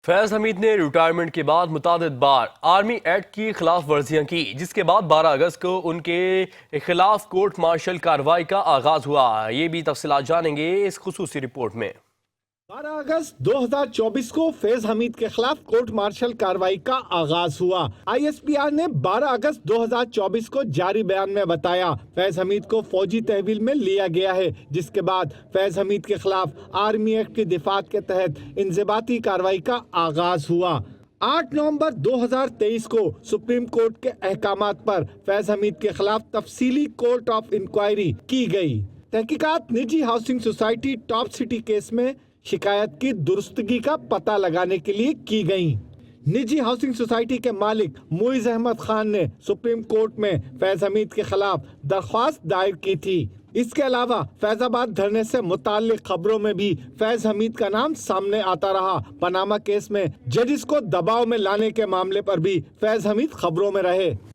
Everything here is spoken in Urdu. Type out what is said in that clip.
فیض حمید نے ریٹائرمنٹ کے بعد متعدد بار آرمی ایکٹ کی خلاف ورزیاں کی، جس کے بعد 12 اگست کو ان کے خلاف کورٹ مارشل کارروائی کا آغاز ہوا۔ یہ بھی تفصیلات جانیں گے اس خصوصی رپورٹ میں۔ 12 اگست 2024 کو فیض حمید کے خلاف کورٹ مارشل کارروائی کا آغاز ہوا۔ آئی ایس پی آر نے 12 اگست 2024 کو جاری بیان میں بتایا فیض حمید کو فوجی تحویل میں لیا گیا ہے، جس کے بعد فیض حمید کے خلاف آرمی ایکٹ کی دفعات کے تحت انضباطی کارروائی کا آغاز ہوا۔ 8 نومبر 2023 کو سپریم کورٹ کے احکامات پر فیض حمید کے خلاف تفصیلی کورٹ آف انکوائری کی گئی۔ تحقیقات نجی housing society top city case میں شکایت کی درستگی کا پتہ لگانے کے لیے کی گئیں۔ نجی ہاؤسنگ سوسائٹی کے مالک معیز احمد خان نے سپریم کورٹ میں فیض حمید کے خلاف درخواست دائر کی تھی۔ اس کے علاوہ فیض آباد دھرنے سے متعلق خبروں میں بھی فیض حمید کا نام سامنے آتا رہا۔ پاناما کیس میں ججز کو دباؤ میں لانے کے معاملے پر بھی فیض حمید خبروں میں رہے۔